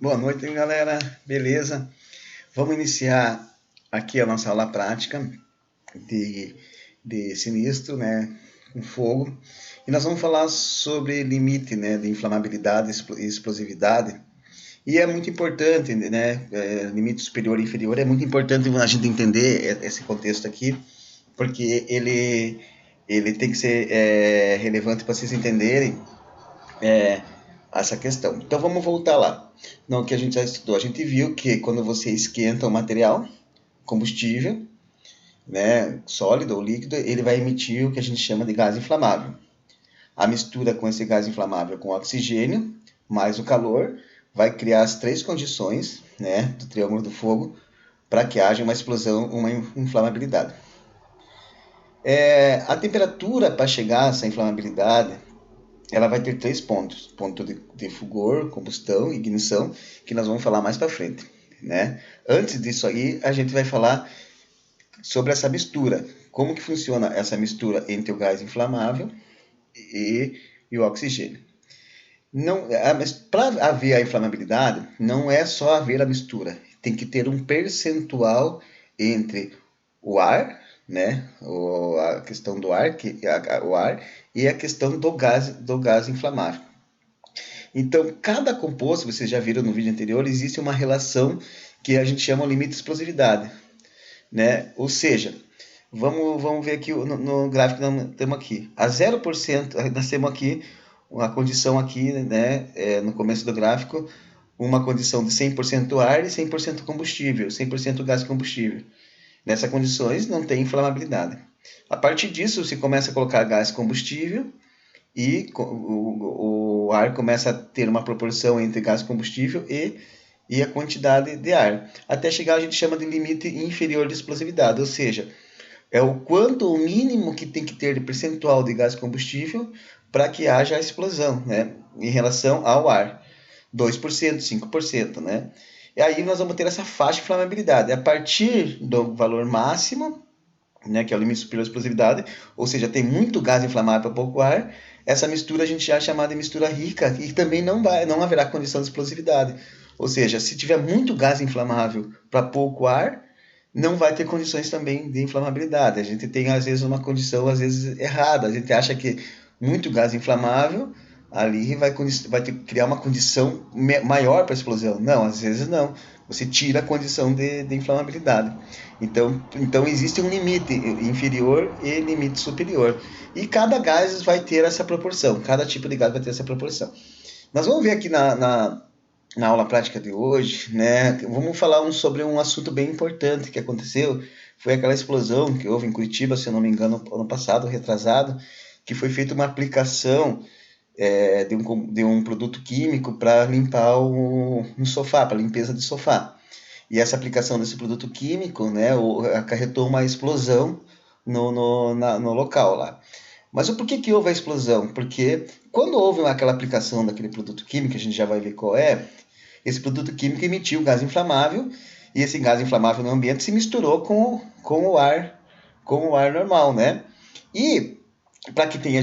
Boa noite, galera. Beleza? Vamos iniciar aqui a nossa aula prática de, de sinistro, né, com fogo. E nós vamos falar sobre limite, né, de inflamabilidade e explosividade. E é muito importante, né, limite superior e inferior, é muito importante a gente entender esse contexto aqui, porque ele tem que ser relevante para vocês entenderem é, essa questão. Então vamos voltar lá. No que a gente já estudou, a gente viu que quando você esquenta o material, combustível, né, sólido ou líquido, ele vai emitir o que a gente chama de gás inflamável. A mistura com esse gás inflamável com oxigênio, mais o calor, vai criar as três condições, né, do triângulo do fogo, para que haja uma explosão, uma inflamabilidade. A temperatura para chegar a essa inflamabilidade ela vai ter três pontos: ponto de fulgor, combustão e ignição, que nós vamos falar mais para frente, né? Antes disso aí, a gente vai falar sobre essa mistura, como que funciona essa mistura entre o gás inflamável e o oxigênio. Não, para haver a inflamabilidade, não é só haver a mistura, tem que ter um percentual entre o ar, né, a questão do ar, o ar e a questão do gás inflamável. Então, cada composto, vocês já viram no vídeo anterior, existe uma relação que a gente chama de limite de explosividade, né? Ou seja, vamos ver aqui no gráfico que nós temos aqui. A 0%, nós temos aqui uma condição aqui, né, no começo do gráfico, uma condição de 100% ar e 100% combustível, 100% gás combustível. Nessas condições não tem inflamabilidade. A partir disso, você começa a colocar gás combustível e o ar começa a ter uma proporção entre gás combustível e a quantidade de ar. Até chegar a gente chama de limite inferior de explosividade, ou seja, é o quanto o mínimo que tem que ter de percentual de gás combustível para que haja a explosão, né, em relação ao ar. 2%, 5%, né? E aí nós vamos ter essa faixa de inflamabilidade. A partir do valor máximo, né, que é o limite superior de explosividade, ou seja, tem muito gás inflamável para pouco ar, essa mistura a gente já chama de mistura rica e também não haverá condição de explosividade. Ou seja, se tiver muito gás inflamável para pouco ar, não vai ter condições também de inflamabilidade. A gente tem às vezes uma condição às vezes errada. A gente acha que muito gás inflamável ali vai ter que criar uma condição maior para a explosão. Não, às vezes não. Você tira a condição de inflamabilidade. Então existe um limite inferior e limite superior. E cada gás vai ter essa proporção. Cada tipo de gás vai ter essa proporção. Nós vamos ver aqui na aula prática de hoje, né? Vamos falar sobre um assunto bem importante que aconteceu. Foi aquela explosão que houve em Curitiba, se eu não me engano, ano passado, retrasado, que foi feita uma aplicação de um produto químico para limpar um sofá, para limpeza de sofá. E essa aplicação desse produto químico, né, acarretou uma explosão no local lá. Mas por que houve a explosão? Porque quando houve aquela aplicação daquele produto químico, a gente já vai ver qual é, esse produto químico emitiu gás inflamável e esse gás inflamável no ambiente se misturou com o ar normal, né? E para que tenha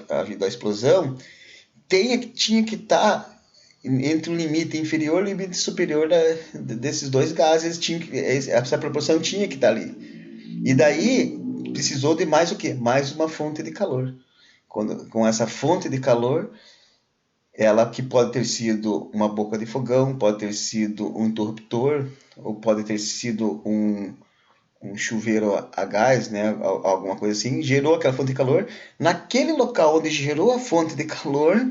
havido a explosão, tinha que estar entre o limite inferior e o limite superior desses dois gases, essa proporção tinha que estar ali. E daí precisou de mais o quê? Mais uma fonte de calor. Com essa fonte de calor, ela que pode ter sido uma boca de fogão, pode ter sido um interruptor, ou pode ter sido um chuveiro a gás, né, alguma coisa assim, gerou aquela fonte de calor. Naquele local onde gerou a fonte de calor,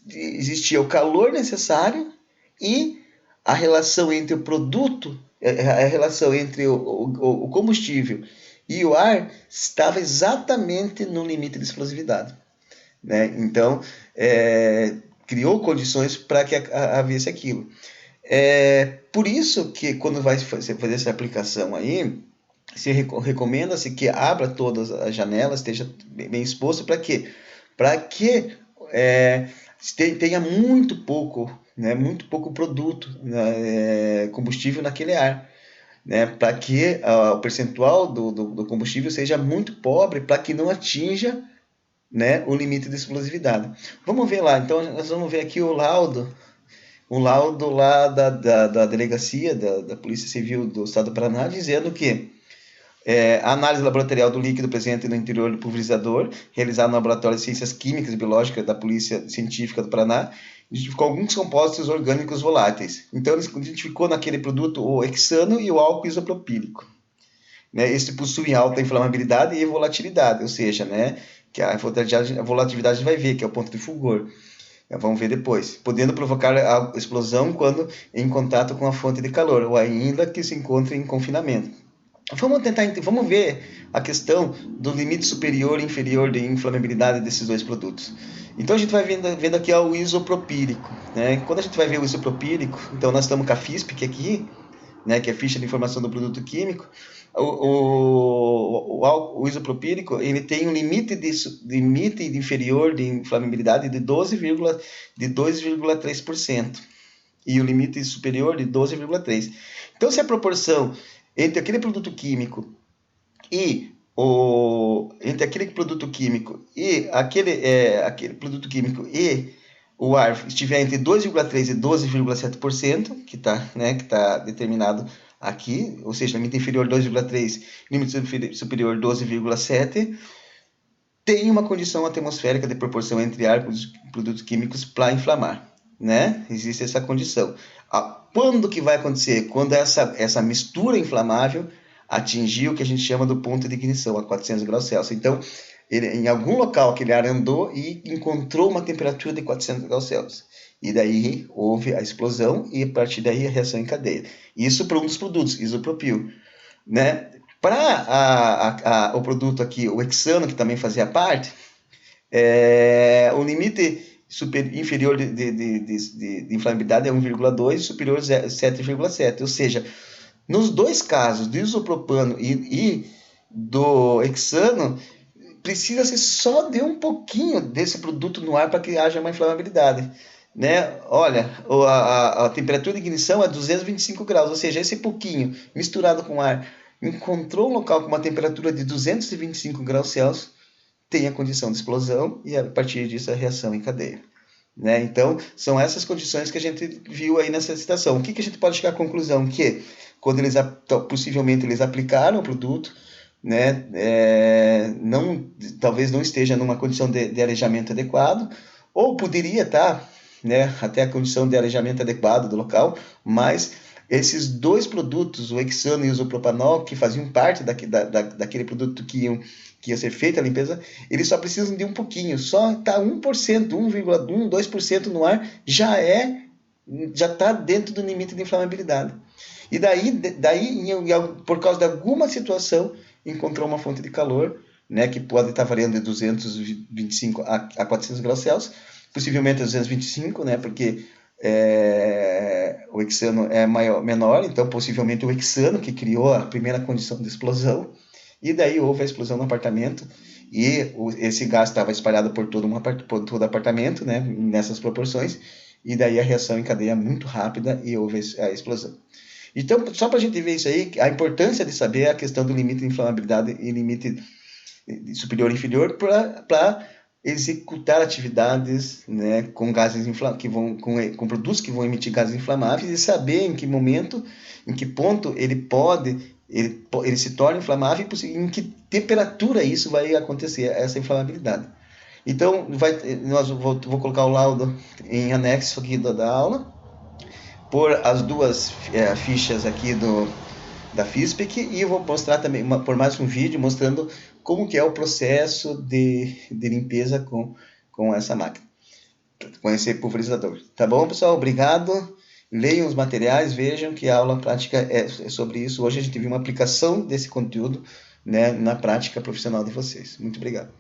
existia o calor necessário e a relação entre o produto, a relação entre o combustível e o ar estava exatamente no limite de explosividade. Né? Então, criou condições para que havesse aquilo. Por isso que quando vai fazer essa aplicação aí, recomenda-se que abra todas as janelas, esteja bem exposto, para quê? Para que tenha muito pouco produto, né, combustível naquele ar. Né, para que o percentual do combustível seja muito pobre, para que não atinja, né, o limite de explosividade. Vamos ver lá, então nós vamos ver aqui o laudo um laudo lá da delegacia, da Polícia Civil do Estado do Paraná, dizendo que a análise laboratorial do líquido presente no interior do pulverizador, realizada no Laboratório de Ciências Químicas e Biológicas da Polícia Científica do Paraná, identificou alguns compostos orgânicos voláteis. Então, ele identificou naquele produto o hexano e o álcool isopropílico. Né? Estes possuem alta inflamabilidade e volatilidade, ou seja, né, que a volatilidade a gente vai ver, que é o ponto de fulgor. Vamos ver depois. Podendo provocar a explosão quando em contato com a fonte de calor, ou ainda que se encontre em confinamento. Vamos ver a questão do limite superior e inferior de inflamabilidade desses dois produtos. Então a gente vai vendo aqui o isopropílico, né? Quando a gente vai ver o isopropílico, então nós estamos com a FISP aqui, né, que é a ficha de informação do produto químico. O isopropílico ele tem um limite inferior de inflamabilidade de 2,3% e o limite superior de 12,3%. Então, se a proporção entre aquele produto químico e aquele produto químico e o ar estiver entre 2,3% e 12,7%, que está determinado aqui, ou seja, limite inferior 2,3%, limite superior 12,7%, tem uma condição atmosférica de proporção entre ar e produtos químicos para inflamar, né? Existe essa condição. Quando que vai acontecer? Quando essa mistura inflamável atingir o que a gente chama do ponto de ignição, a 400 graus Celsius. Então, em algum local aquele ar andou e encontrou uma temperatura de 400 graus Celsius. E daí houve a explosão e a partir daí a reação em cadeia. Isso para um dos produtos, isopropil. Né? Para o produto aqui, o hexano, que também fazia parte, o limite inferior de inflamabilidade é 1,2, superior 7,7. Ou seja, nos dois casos, do isopropano e do hexano, precisa-se só de um pouquinho desse produto no ar para que haja uma inflamabilidade. Né? Olha, a temperatura de ignição é 225 graus, ou seja, esse pouquinho misturado com ar encontrou um local com uma temperatura de 225 graus Celsius, tem a condição de explosão e a partir disso a reação em cadeia. Né? Então, são essas condições que a gente viu aí nessa citação. O que a gente pode chegar à conclusão? Que quando possivelmente eles aplicaram o produto, né, talvez não esteja numa condição de arejamento adequado, ou poderia estar, né, até a condição de arejamento adequado do local, mas esses dois produtos, o hexano e o isopropanol, que faziam parte daquele produto que ia ser feita a limpeza, eles só precisam de um pouquinho, só está 1%, 1,1%, 2% no ar, já está dentro do limite de inflamabilidade. E daí por causa de alguma situação, encontrou uma fonte de calor, né, que pode estar variando de 225 a 400 graus Celsius, possivelmente a 225, né, porque o hexano é menor, então possivelmente o hexano que criou a primeira condição de explosão, e daí houve a explosão no apartamento, e esse gás estava espalhado por todo o apartamento, né, nessas proporções, e daí a reação em cadeia muito rápida e houve a explosão. Então, só para a gente ver isso aí, a importância de saber a questão do limite de inflamabilidade e limite superior e inferior para executar atividades, né, com gases com produtos que vão emitir gases inflamáveis e saber em que momento, em que ponto ele se torna inflamável e em que temperatura isso vai acontecer, essa inflamabilidade. Então, vou colocar o laudo em anexo aqui da aula, por as duas fichas aqui da FISPEC, e eu vou mostrar também por mais um vídeo mostrando como que é o processo de limpeza com essa máquina, com esse pulverizador. Tá bom, pessoal? Obrigado. Leiam os materiais, vejam que a aula prática é sobre isso. Hoje a gente viu uma aplicação desse conteúdo, né, na prática profissional de vocês. Muito obrigado.